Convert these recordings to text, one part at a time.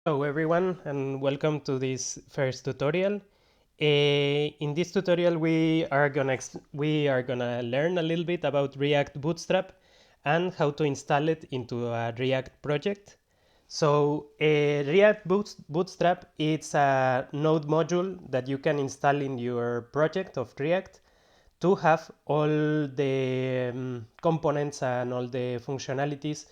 Hello everyone and welcome to this first tutorial. In this tutorial we are gonna learn a little bit about React Bootstrap and how to install it into a React project. So React Bootstrap it's a node module that you can install in your project of React to have all the components and all the functionalities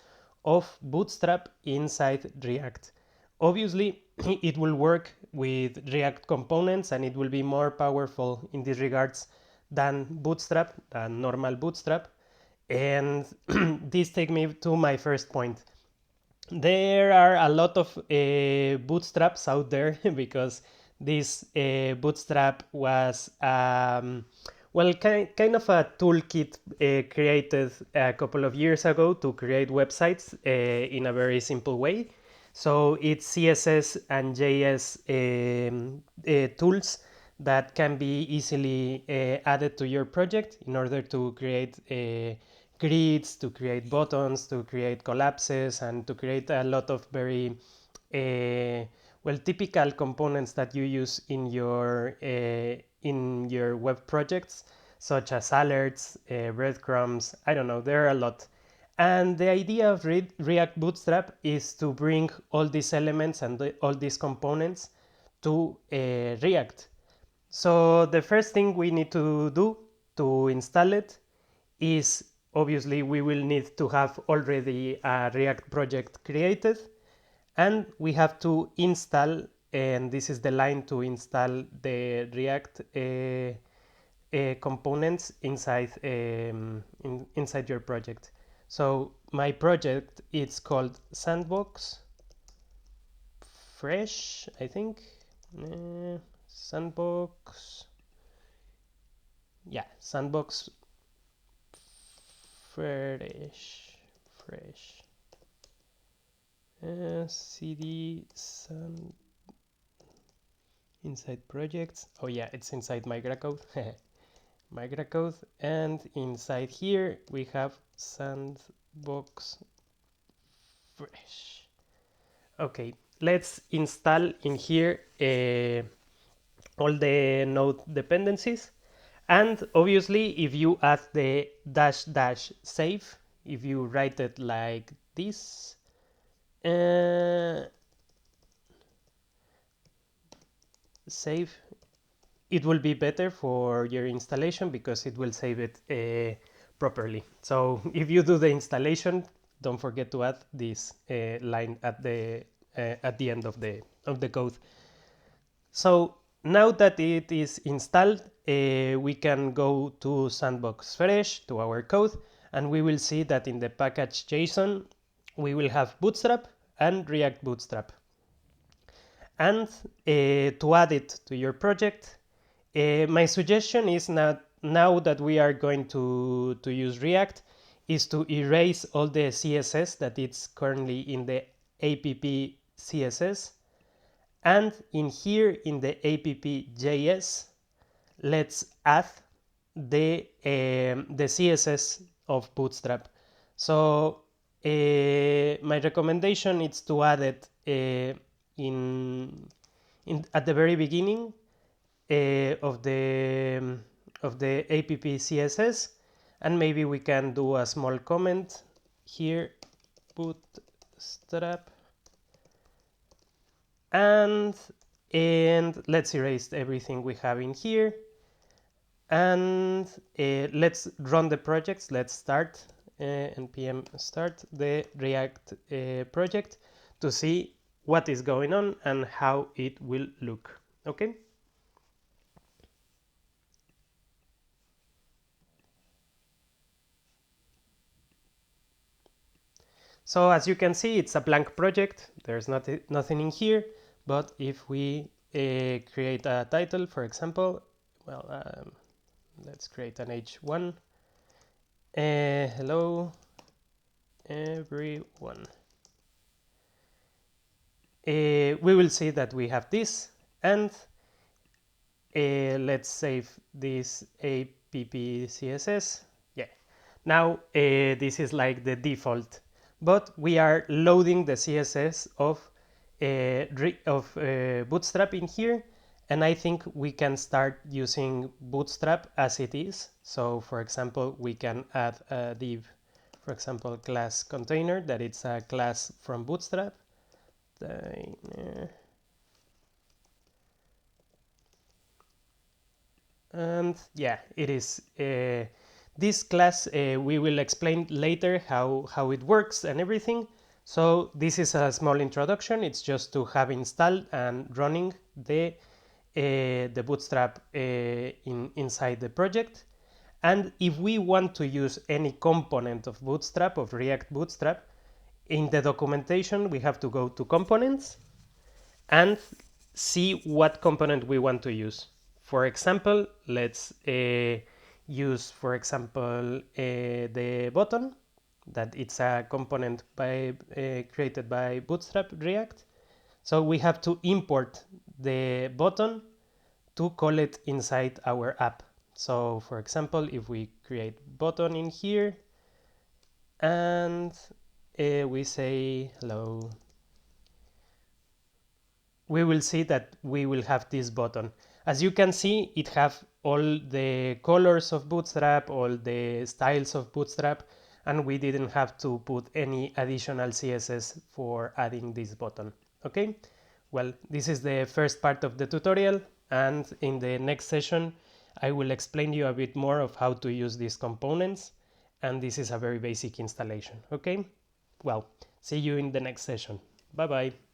of Bootstrap inside React. Obviously, it will work with React components and it will be more powerful in these regards than normal Bootstrap. And this takes me to my first point. There are a lot of bootstraps out there because this bootstrap was kind of a toolkit created a couple of years ago to create websites in a very simple way. So it's CSS and JS tools that can be easily added to your project in order to create grids, to create buttons, to create collapses, and to create a lot of very typical components that you use in your web projects, such as alerts, breadcrumbs. I don't know, there are a lot. And the idea of React Bootstrap is to bring all these elements and all these components to React. So the first thing we need to do to install it is obviously we will need to have already a React project created, and we have to install, and this is the line to install the React components inside your project. So my project is called Sandbox Fresh, I think. Sandbox, yeah, Sandbox fresh cd sun inside projects. Oh yeah, it's inside Migracode. Migracode, and inside here we have Sandbox Fresh. Okay, let's install in here all the node dependencies. And obviously, if you add the dash dash save, if you write it like this, save, it will be better for your installation because it will save it properly. So if you do the installation, don't forget to add this line at the end of the code. So now that it is installed, we can go to Sandbox Fresh, to our code, and we will see that in the package JSON, we will have Bootstrap and React Bootstrap. And to add it to your project, my suggestion is now that we are going to use React, is to erase all the CSS that is currently in the app CSS, and in here in the app.js, let's add the CSS of Bootstrap. So my recommendation is to add it in at the very beginning of the app CSS, and maybe we can do a small comment here, Bootstrap, and let's erase everything we have in here, and let's run the projects. Let's start npm start the React project to see what is going on and how it will look. Okay. So as you can see, it's a blank project. There's nothing in here, but if we create a title, for example, well, let's create an h1. Hello, everyone. We will see that we have this, and let's save this app CSS. Yeah, now this is like the default, but we are loading the CSS of Bootstrap in here, and I think we can start using Bootstrap as it is. So for example, we can add a div, for example, class container, that it's a class from Bootstrap. And yeah, it is. This class we will explain later how it works and everything. So this is a small introduction. It's just to have installed and running the Bootstrap inside the project. And if we want to use any component of Bootstrap, of React Bootstrap, in the documentation we have to go to components and see what component we want to use. For example, let's use, for example, the button, that it's a component created by Bootstrap React. So we have to import the button to call it inside our app. So for example, if we create button in here and we say hello, we will see that we will have this button. As you can see, it have all the colors of Bootstrap, all the styles of Bootstrap, and we didn't have to put any additional CSS for adding this button. Okay, well, this is the first part of the tutorial, and in the next session I will explain you a bit more of how to use these components, and this is a very basic installation. Okay, well, see you in the next session. Bye bye.